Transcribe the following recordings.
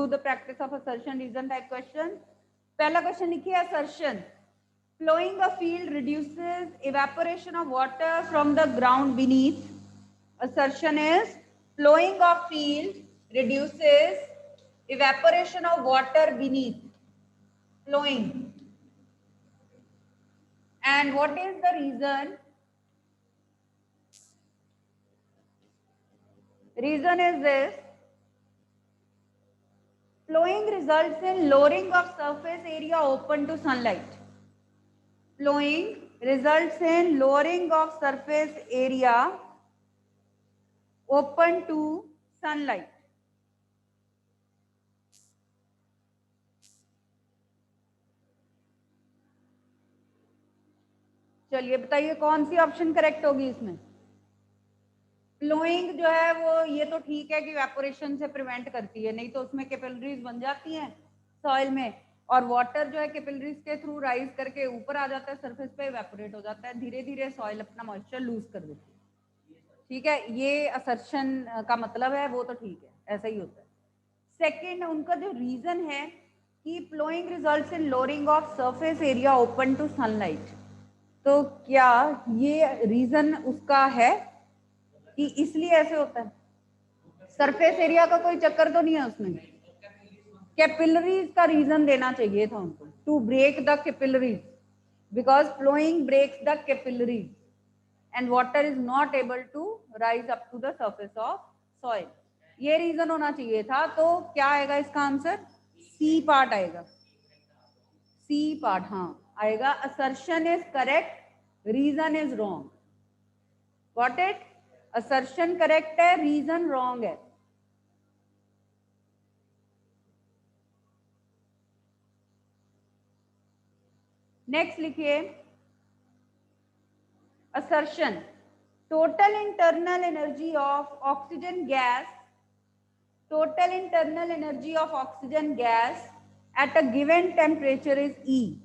The practice of assertion reason type question. पहला question लिखिए, assertion flowing a field reduces evaporation of water from the ground beneath. Assertion is flowing of field reduces evaporation of water beneath. Flowing. And what is the reason? Reason is this: flowing results in lowering of surface area open to sunlight. Flowing results in lowering of surface area open to sunlight. चलिए बताइए कौन C option correct होगी इसमें। Flowing जो है वो ये तो ठीक है कि इवेपोरेशन से प्रिवेंट करती है, नहीं तो उसमें कैपिलरीज बन जाती हैं सॉइल में, और वाटर जो है कैपिलरीज के थ्रू राइज करके ऊपर आ जाता है, सरफेस पे इवेपोरेट हो जाता है, धीरे धीरे सॉइल अपना मॉइस्चर लूज कर देती है। ठीक है, ये असर्शन का मतलब है, वो तो ठीक है, ऐसा ही होता है। सेकेंड, उनका जो रीजन है कि flowing results in lowering of surface area open to sunlight, तो क्या ये रीजन उसका है कि इसलिए ऐसे होता है? सरफेस एरिया का कोई चक्कर तो नहीं है उसमें, कैपिलरीज का रीजन देना चाहिए था उनको, to break the capillaries, because flowing breaks the capillaries and water is not able to rise up to the surface of soil, ये रीजन होना चाहिए था। तो क्या आएगा इसका आंसर? सी पार्ट आएगा, सी पार्ट हाँ आएगा। Assertion is correct, reason is wrong. Got it? Assertion correct है, रीजन रॉन्ग है। नेक्स्ट लिखिए, assertion total internal energy of oxygen gas, total internal energy of oxygen gas at a given temperature is E,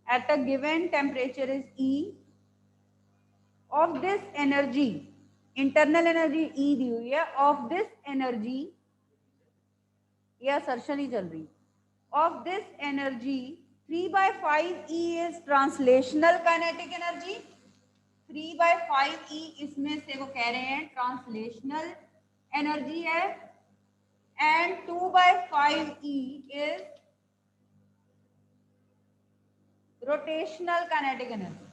at a given temperature is E, of this energy, internal energy E दी हुई है, of this energy, ये assertion ही चल रही, of this energy 3/5 E is translational kinetic energy, 3/5 E इसमें से वो कह रहे हैं ट्रांसलेशनल एनर्जी है, and 2/5 E is rotational kinetic energy.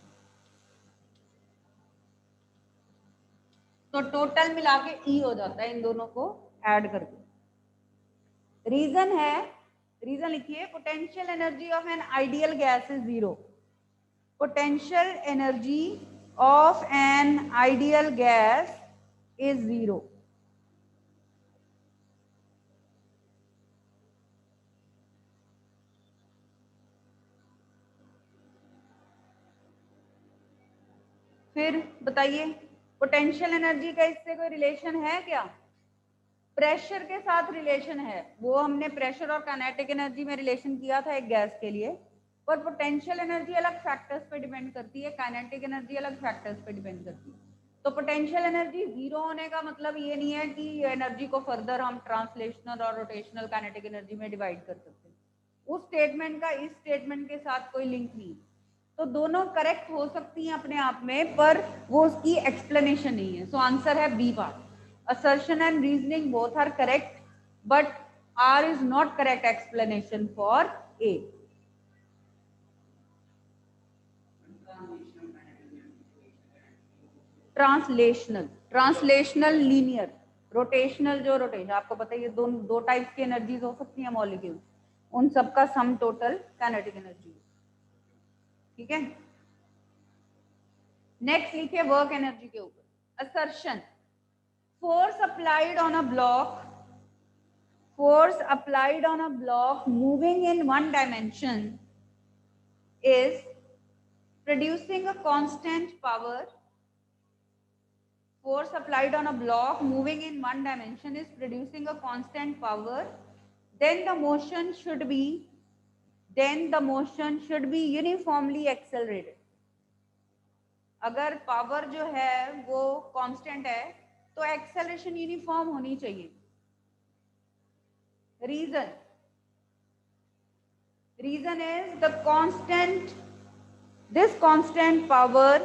तो टोटल मिला के E हो जाता है इन दोनों को ऐड करके। रीजन है, रीजन लिखिए, potential energy of an ideal gas is 0, potential energy of an ideal gas is 0. फिर बताइए पोटेंशियल एनर्जी का इससे कोई रिलेशन है क्या? प्रेशर के साथ रिलेशन है, वो हमने प्रेशर और काइनेटिक एनर्जी में रिलेशन किया था एक गैस के लिए, पर पोटेंशियल एनर्जी अलग फैक्टर्स पे डिपेंड करती है, काइनेटिक एनर्जी अलग फैक्टर्स पे डिपेंड करती है। तो पोटेंशियल एनर्जी 0 होने का मतलब ये नहीं है कि एनर्जी को फर्दर हम ट्रांसलेशनल और रोटेशनल काइनेटिक एनर्जी में डिवाइड कर सकते हैं, उस स्टेटमेंट का इस स्टेटमेंट के साथ कोई लिंक नहीं। तो दोनों करेक्ट हो सकती हैं अपने आप में, पर वो उसकी एक्सप्लेनेशन नहीं है। सो आंसर है B part. Assertion and reasoning both are correct, but R is not correct explanation for A. Translational, translational linear, rotational जो रोटेशन, आपको पता है ये दो टाइप्स की एनर्जीज हो सकती है मॉलिक्यूल, उन सबका सम टोटल काइनेटिक एनर्जी। ठीक है, नेक्स्ट लिखिए वर्क एनर्जी के ऊपर। Assertion, force applied on a block, force applied on a block moving in one dimension is producing a constant power, force applied on a block moving in one dimension is producing a constant power, then the motion should be uniformly accelerated। अगर power जो है वो constant है तो acceleration uniform होनी चाहिए। reason is the constant, this constant power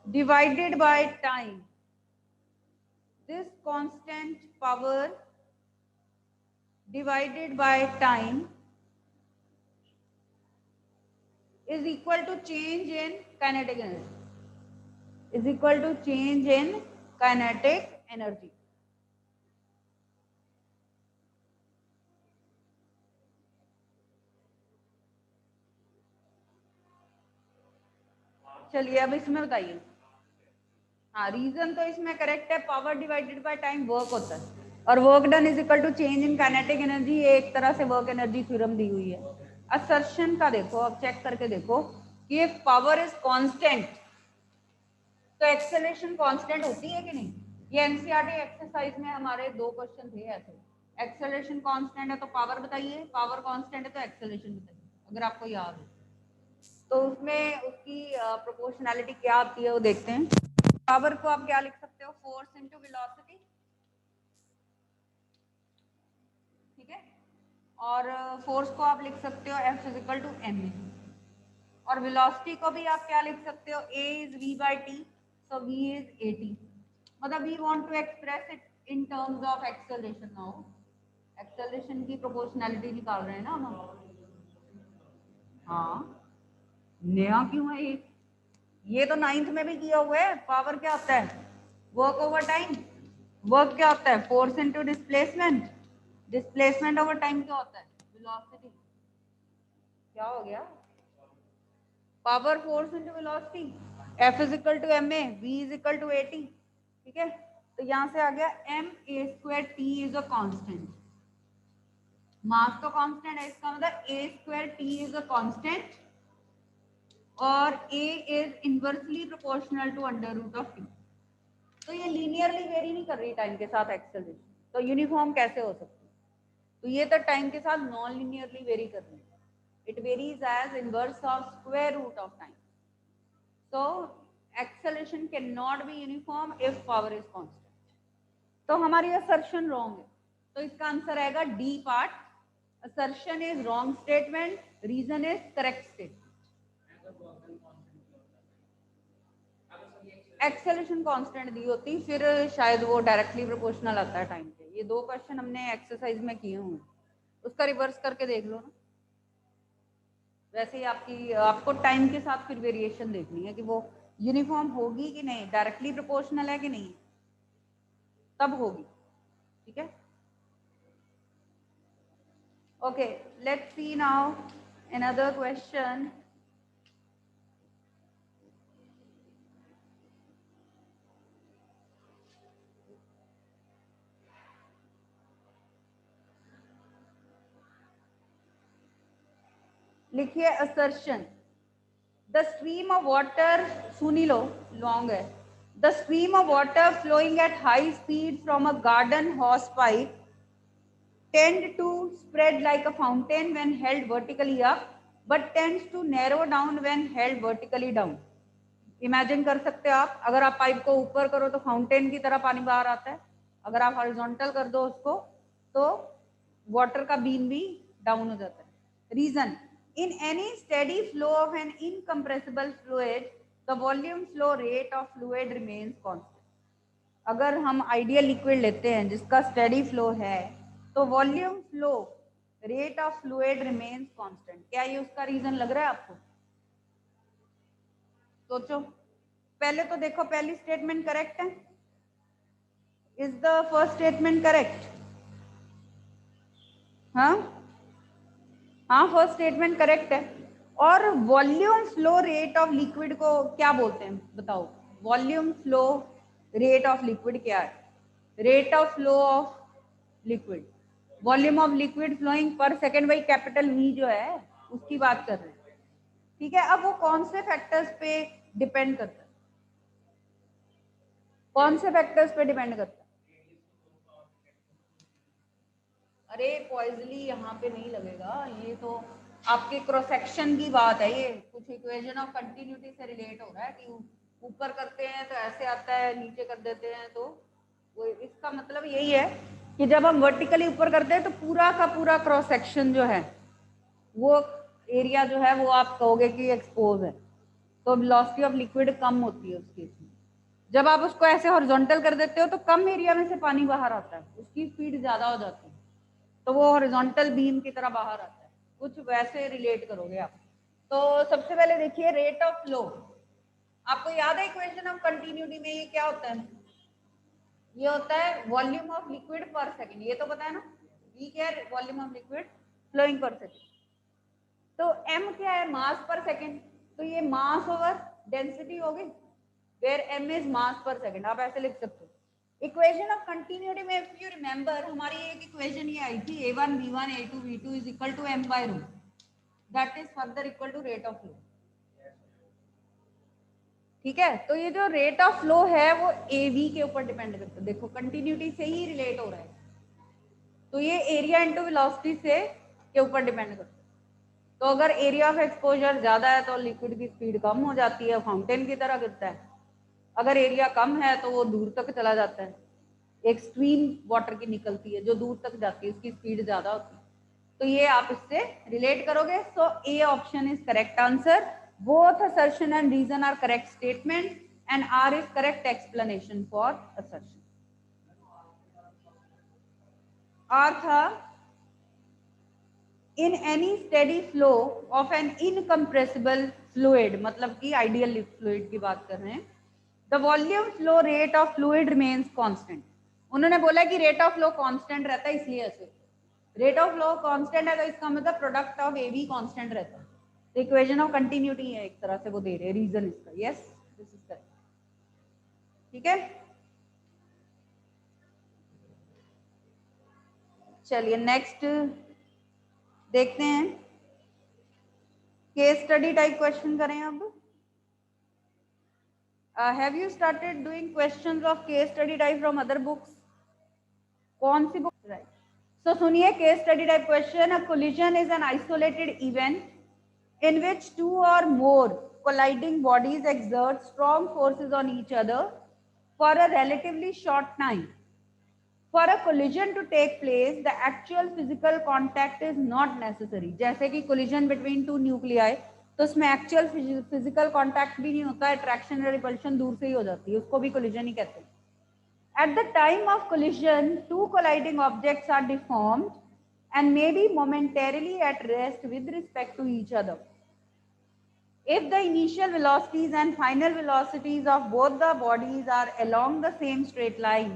divided by time, this constant power divided by time is equal to change in kinetic energy, is equal to change in kinetic energy. चलिए अब इसमें बताइए। हाँ, reason तो इसमें correct है, power divided by time work होता है, और work done is equal to change in kinetic energy, ये एक तरह से वर्क एनर्जी थ्योरम दी हुई है। असर्शन का देखो, अब चेक करके देखो कि इफ पावर इज कांस्टेंट तो एक्सेलरेशन कांस्टेंट होती है कि नहीं। ये एनसीईआरटी एक्सरसाइज में हमारे 2 क्वेश्चन थे ऐसे, एक्सेलरेशन कांस्टेंट है तो पावर बताइए, पावर कांस्टेंट है तो एक्सेलरेशन बताइए, अगर आपको याद हो तो उसमें उसकी प्रोपोर्शनैलिटी क्या आती है वो देखते हैं। पावर को आप क्या लिख सकते हो, फोर्स इनटू वेलोसिटी, ठीक है, और फोर्स को आप लिख सकते हो F इक्वल टू एम, और वेलोसिटी को भी आप क्या लिख सकते हो, A is v by T, so v is at, मतलब we want to express it in terms of acceleration. Now acceleration की प्रोपोर्शनैलिटी निकाल रहे हैं ना हम। हाँ, नया क्यों है ये तो 9th में भी किया हुआ है। पावर क्या होता है, वर्क ओवर टाइम, वर्क क्या होता है, force into displacement, displacement over time क्या होता है, वेलोसिटी। क्या हो गया, power force into velocity, F is equal to M A, V is equal to A T, ठीक है। तो यहां से आ गया M A square T is a constant, mass तो कांस्टेंट है, इसका मतलब A square T is a constant, और A is inversely proportional to under root of T. तो ये लीनियरली वेरी नहीं कर रही टाइम के साथ एक्सेलरेशन, तो यूनिफॉर्म कैसे हो सकती है, तो ये तो टाइम के साथ नॉन लीनियरली वेरी कर रही है, it varies as inverse of square root of time, so acceleration cannot be uniform if power is constant। तो हमारी assertion wrong है, तो इसका आंसर आएगा D part, assertion is wrong statement, reason is correct statement। Acceleration constant दी होती फिर शायद वो डायरेक्टली प्रोपोर्शनल आता है टाइम पे। ये 2 क्वेश्चन हमने एक्सरसाइज में किए हुए, उसका रिवर्स करके देख लो ना। वैसे ही आपको टाइम के साथ फिर वेरिएशन देखनी है कि वो यूनिफॉर्म होगी कि नहीं, डायरेक्टली प्रोपोर्शनल है कि नहीं, तब होगी, ठीक है। Okay, let's see now another question. लिखिए assertion, the stream of water, सुनी लो लॉन्ग है, the stream of water flowing at high speed from a garden hose pipe tend to spread like a fountain when held vertically up but tends to narrow down when held vertically down। Imagine कर सकते हो आप, अगर आप pipe को ऊपर करो तो फाउंटेन की तरह पानी बाहर आता है, अगर आप हॉरिजॉन्टल कर दो उसको तो वाटर का बीम भी डाउन हो जाता है। Reason, in any steady flow of an incompressible fluid the volume flow rate of fluid remains constant. अगर हम आइडियल लिक्विड लेते हैं जिसका स्टेडी फ्लो है तो volume flow rate of fluid remains constant. क्या ये उसका रीजन लग रहा है आपको, सोचो। पहले तो देखो पहली स्टेटमेंट करेक्ट है, is the first statement correct, हाँ हाँ फर्स्ट स्टेटमेंट करेक्ट है। और volume flow rate of liquid को क्या बोलते हैं बताओ, volume flow rate of liquid क्या है, rate of flow of liquid, volume of liquid flowing per second, वही कैपिटल वी जो है उसकी बात कर रहे हैं, ठीक है। अब वो कौन से फैक्टर्स पे डिपेंड करता है, कौन से फैक्टर्स पे डिपेंड करता है, अरे पॉइजली यहाँ पे नहीं लगेगा, ये तो आपके क्रॉस सेक्शन की बात है, ये कुछ इक्वेशन ऑफ कंटिन्यूटी से रिलेट हो रहा है कि ऊपर करते हैं तो ऐसे आता है, नीचे कर देते हैं तो वो, इसका मतलब यही है कि जब हम वर्टिकली ऊपर करते हैं तो पूरा का पूरा क्रॉस सेक्शन जो है वो एरिया जो है वो आप कहोगे कि एक्सपोज है, तो वेलोसिटी ऑफ लिक्विड कम होती है उस केस में। जब आप उसको ऐसे हॉरिजॉन्टल कर देते हो तो कम एरिया में से पानी बाहर आता है, उसकी स्पीड ज्यादा हो जाती है, तो वो हॉरिजॉन्टल बीम की तरह बाहर आता है। कुछ वैसे रिलेट करोगे आप। तो सबसे पहले देखिए रेट ऑफ फ्लो। आपको याद है इक्वेशन ऑफ कंटिन्यूटी में ये क्या होता है? ये होता है volume of liquid per second. ये तो पता है ना, V क्या है? Volume of liquid flowing per second. तो m क्या है? Mass per second. तो ये मास ओवर डेंसिटी होगी, where m is mass per second. आप ऐसे लिख सकते हो। इक्वेशन ऑफ कंटिन्यूटी में इफ यू रिमेंबर हमारी एक इक्वेशन ये आई थी a1 b1 a2 b2 is equal to m by rho, that is further equal to rate of flow. ठीक है, तो ये जो रेट ऑफ फ्लो है वो av के ऊपर डिपेंड करता है। देखो कंटिन्यूटी से ही रिलेट हो रहा है, तो ये एरिया इंटू वेलोसिटी से के ऊपर डिपेंड करता है। तो अगर एरिया ऑफ एक्सपोजर ज्यादा है तो लिक्विड की स्पीड कम हो जाती है, फाउंटेन की तरह गिरता है। अगर एरिया कम है तो वो दूर तक चला जाता है, एक स्ट्रीम वाटर की निकलती है जो दूर तक जाती है, उसकी स्पीड ज्यादा होती है। तो ये आप इससे रिलेट करोगे। So A option is correct answer. Both assertion and reason are correct statement and R is correct explanation for assertion. R था in any steady flow of an incompressible fluid, मतलब कि आइडियल फ्लूइड की बात कर रहे हैं, the volume flow rate of fluid remains constant। उन्होंने बोला कि रेट ऑफ फ्लो कांस्टेंट रहता है, इसलिए ऐसे रेट ऑफ फ्लो कांस्टेंट है तो इसका मतलब प्रोडक्ट ऑफ ए भी कांस्टेंट रहता है। तो इक्वेशन ऑफ कंटिन्यूटी है एक तरह से वो दे रहे हैं रीजन इसका। Yes this is correct. ठीक है, चलिए नेक्स्ट देखते हैं। केस स्टडी टाइप क्वेश्चन करें अब। Have you started doing questions of case study type from other books? कौन सी बुक? राइट, सो सुनिए case study type question. A collision is an isolated event in which two or more colliding bodies exert strong forces on each other for a relatively short time. For a collision to take place, the actual physical contact is not necessary। जैसे कि collision between two nuclei, तो उसमें actual physical contact भी नहीं होता है, attraction या repulsion दूर से ही हो जाती है, उसको भी collision ही कहते हैं। At the time of collision, two colliding objects are deformed and may be momentarily at rest with respect to each other. If the initial velocities and final velocities of both the bodies are along the same straight line,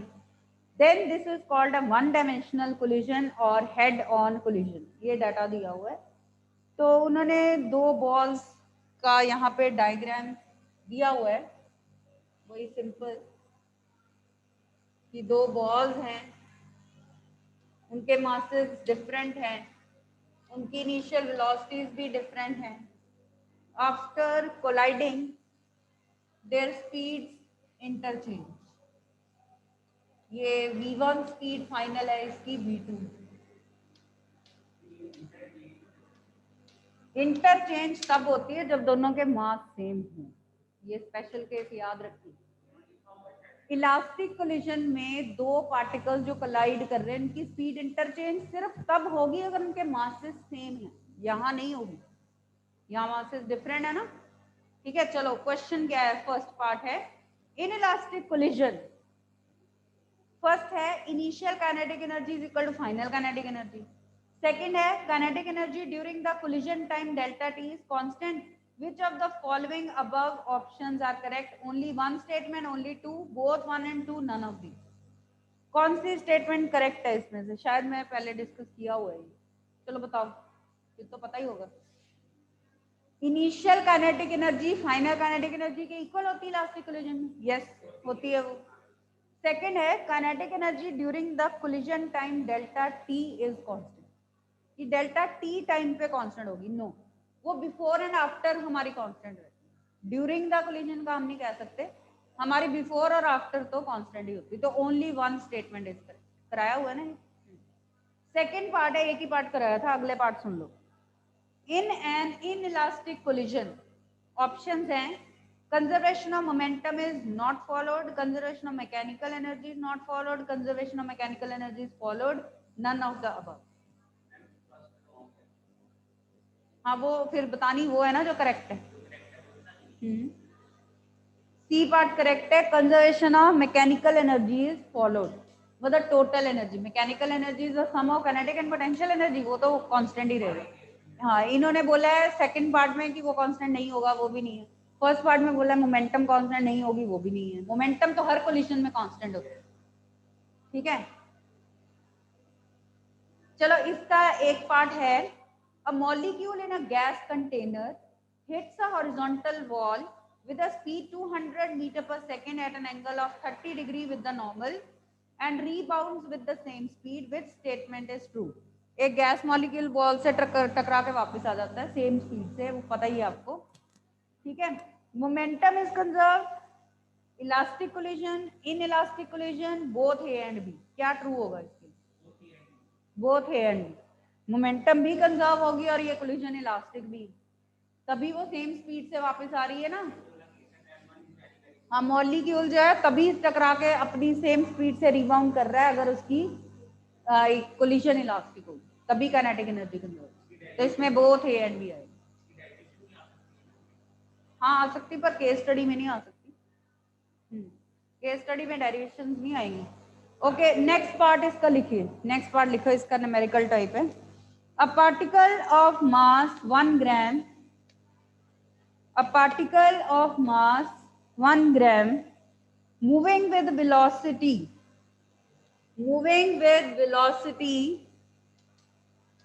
then this is called a one dimensional collision or head on collision। ये data दिया हुआ है। तो उन्होंने दो balls का यहाँ पे डायग्राम दिया हुआ है, वही सिंपल कि दो बॉल्स हैं, उनके मासेस डिफरेंट हैं, उनकी इनिशियल वेलोसिटीज भी डिफरेंट हैं। After colliding their speeds interchange. ये v1 स्पीड फाइनल है, इसकी v2। इंटरचेंज तब होती है जब दोनों के मास सेम हो। ये स्पेशल केस याद रखिए। इलास्टिक कोलिजन में दो पार्टिकल्स जो कोलाइड कर रहे हैं उनकी स्पीड इंटरचेंज सिर्फ तब होगी अगर उनके मासेस सेम है, यहाँ नहीं होगी, यहाँ मासेस डिफरेंट है ना। ठीक है, चलो क्वेश्चन क्या है। फर्स्ट पार्ट है इन इलास्टिक कोलिजन। फर्स्ट है initial kinetic energy is equal to final kinetic energy. Second है kinetic energy during the collision time delta T is constant. Which of the following above options are correct? Only one statement, only two, both one and two, none of these। कौन सी statement correct है इसमें से? शायद मैं पहले discuss किया हुआ है, चलो बताओ, ये तो पता ही होगा। Initial kinetic energy final kinetic energy के इक्वल होती है इलास्टिक कोलिजन में। यस होती है वो। सेकंड है kinetic energy during the collision time delta T is constant. कि डेल्टा टी टाइम पे कांस्टेंट होगी? नो, वो बिफोर एंड आफ्टर हमारी कांस्टेंट रहती है। ड्यूरिंग द कोलिजन का हम नहीं कह सकते, हमारी बिफोर और आफ्टर तो कांस्टेंट ही होती है। तो only one statement is correct. कराया हुआ है ना। सेकंड पार्ट है, एक ही पार्ट कराया था, अगले part soon low. In an inelastic collision options हैं Conservation of momentum is not followed. Conservation of mechanical energy is not followed. Conservation of mechanical energy is followed. None of the above. हाँ वो फिर बतानी वो है ना जो correct है. सी पार्ट करेक्ट है. Conservation of mechanical energy is followed. मतलब total energy, mechanical energy is the sum of kinetic and potential energy, वो तो कांस्टेंट ही रहेगा. हाँ इन्होंने बोला है सेकंड पार्ट में कि वो कांस्टेंट नहीं होगा, वो भी नहीं है. फर्स्ट पार्ट में बोला है मोमेंटम कांस्टेंट नहीं होगी, वो भी नहीं है. मोमेंटम तो हर कोलिशन में कांस्टेंट होता है. ठीक है चलो इसका एक पार्ट है. A molecule in a gas container hits a horizontal wall with a speed 200 meter per second at an angle of 30 degree with the normal and rebounds with the same speed. Which statement is true? एक gas molecule wall से टकरा के वापस आ जाता है same speed से, वो पता ही है आपको. ठीक है. Momentum is conserve. Elastic collision, inelastic collision, both A and B. क्या ट्रू होगा इसके? Both A and B. Momentum भी कंजर्व होगी और ये कोलिजन इलास्टिक भी, तभी वो सेम स्पीड से वापस आ रही है ना. हाँ मॉलिक्यूल जो है कभी टकरा के अपनी सेम स्पीड से रिबाउंड कर रहा है अगर उसकी कोलिजन इलास्टिक होगी, तभी काइनेटिक एनर्जी कंजर्व. तो इसमें बोथ ए एंड बी आएगी. हाँ आ सकती, पर केस स्टडी में नहीं आ सकती. केस स्टडी में डेरिवेशंस नहीं आएंगी. ओके नेक्स्ट पार्ट इसका लिखिए. नेक्स्ट पार्ट लिखो, इसका न्यूमेरिकल टाइप है. A particle of mass 1 gram, a particle of mass 1 gram moving with velocity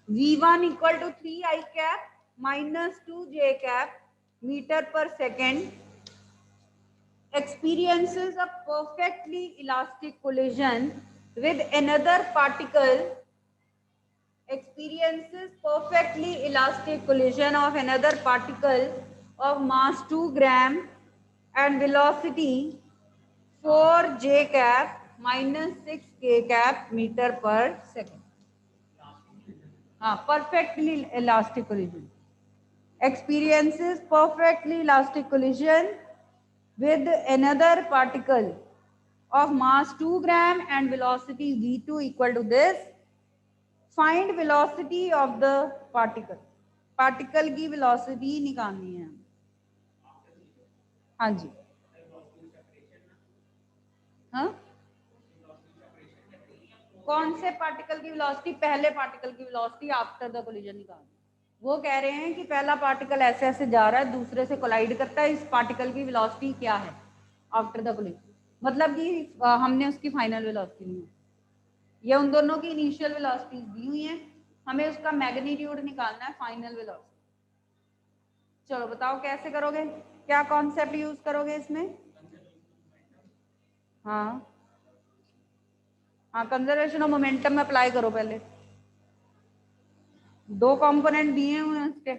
v1 equal to 3 I cap minus 2 j cap meter per second experiences a perfectly elastic collision with another particle of mass 2 gram and velocity 4 j cap minus 6 k cap meter per second. Perfectly elastic collision. Experiences perfectly elastic collision with another particle of mass 2 gram and velocity v2 equal to this. Find velocity of the particle. Particle की velocity निकालनी है. हाँ जी. हाँ कौन से particle की velocity? पहले particle की वेलोसिटी आफ्टर द कोलिजन निकालनी. वो कह रहे हैं कि पहला पार्टिकल ऐसे ऐसे जा रहा है, दूसरे से कोलाइड करता है, इस पार्टिकल की वेलोसिटी क्या है आफ्टर द कोलिजन. मतलब कि हमने उसकी फाइनल वेलोसिटी ली है, ये उन दोनों की इनिशियल वेलोसिटीज दी हुई हैं, हमें उसका मैग्नीट्यूड निकालना है, फाइनल वेलोसिटी. चलो बताओ कैसे करोगे, क्या कॉन्सेप्ट यूज करोगे इसमें? हाँ कंजर्वेशन ऑफ मोमेंटम में अप्लाई करो. पहले 2 कंपोनेंट दिए हुए हैं उसके.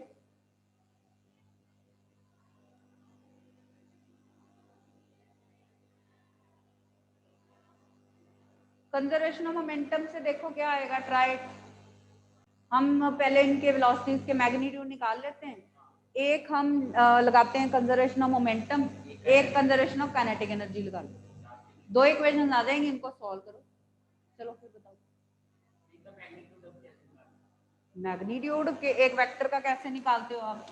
कंजर्वेशन ऑफ मोमेंटम से देखो क्या आएगा. ट्राई. हम पहले इनके वेलोसिटीज के मैग्नीट्यूड निकाल लेते हैं. एक हम लगाते हैं कंजर्वेशन ऑफ मोमेंटम, एक कंजर्वेशन ऑफ काइनेटिक एनर्जी लगा लेते हैं. 2 इक्वेशन आ जाएंगे, इनको सॉल्व करो. चलो फिर बताओ मैग्नीट्यूड के एक वेक्टर का कैसे निकालते हो आप?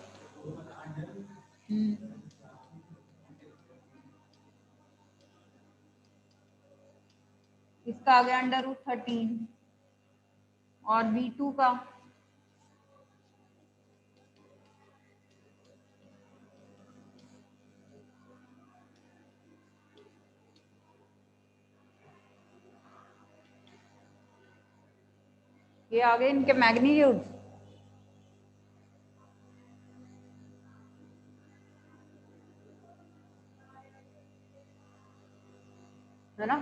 इसका आ गया √13 और v2 का ये आ गए इनके मैग्नीट्यूड. है ना.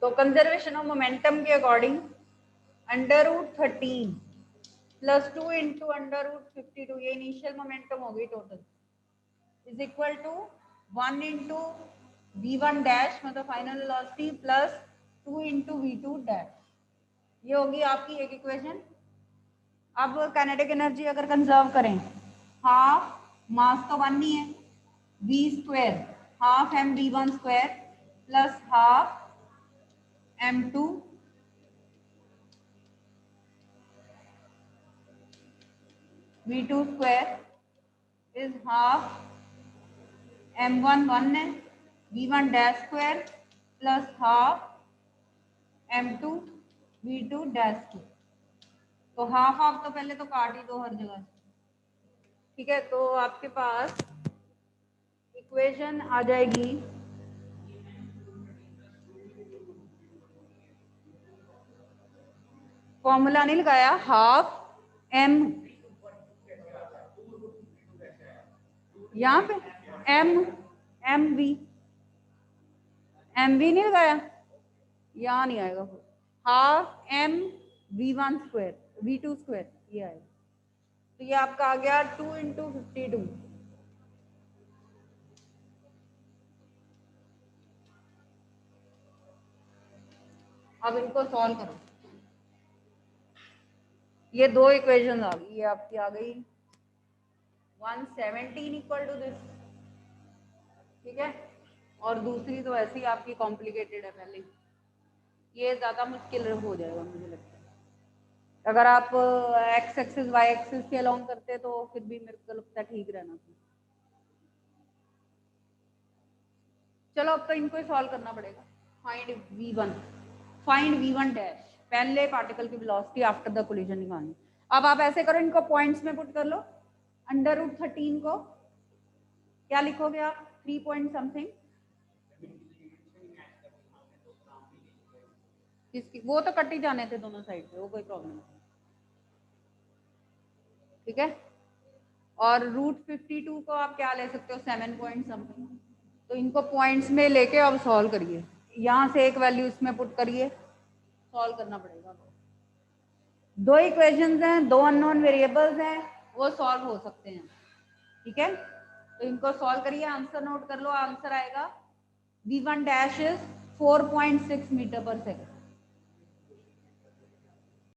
तो कंजर्वेशन ऑफ मोमेंटम के अकॉर्डिंग √13 प्लस 2 इंटू √52, ये इनिशियल मोमेंटम हो गई total, is equal to 1 into v1 dash मतलब final velocity plus 2 into v2 dash. ये होगी आपकी एक इक्वेशन. अब काइनेटिक एनर्जी अगर कंजर्व करें, हाफ मास तो 1 ही है, v square half m v1 square plus half m2 v2 square is half m1 1 है v1 dash square plus half m2 v2 dash 2। तो हाफ हाफ तो पहले तो काट ही दो हर जगह, ठीक है। तो आपके पास इक्वेशन आ जाएगी फॉर्मूला नहीं लगाया, हाफ m यहाँ पे m v नहीं लगाया, यहाँ नहीं आएगा, half m v1 square v2 square ये आएगा। तो ये आपका आ गया 2 × 52। अब इनको सॉल्व करो, ये दो इक्वेशन आ गई, ये आपकी आ गई 117 इक्वल टू दिस, ठीक है। और दूसरी तो ऐसी आपकी कॉम्प्लिकेटेड है पहले, ये ज्यादा मुश्किल हो जाएगा मुझे लगता है। अगर आप एक्स एक्सिस वाई एक्सिस के अलोंग करते तो फिर भी मेरे को लगता है ठीक रहना था। चलो अब तो इनको ही सॉल्व करना पड़ेगा। फाइंड v1 डैश, पहले पार्टिकल की वेलोसिटी आफ्टर द कोलिजन निकालनी। अब आप ऐसे करो, इनको पॉइंट्स में पुट कर लो। √13 को क्या लिखोगे आप? 3 पॉइंट समथिंग, किसकी? वो तो कट ही जाने थे दोनों साइड से, वो कोई प्रॉब्लम नहीं, ठीक है। और √52 को आप क्या ले सकते हो? 7 पॉइंट समथिंग। तो इनको पॉइंट्स में लेके अब सॉल्व करिए, यहाँ से एक वैल्यू इसमें पुट करिए, सॉल्व करना पड़ेगा। दो इक्वेशंस हैं, दो अननोन वेरिएबल्स हैं, वो सॉल्व हो सकते हैं, ठीक है। तो इनको सॉल्व करिए, आंसर नोट कर लो। आंसर आएगा v1 डैश इज 4.6 मीटर पर सेकेंड।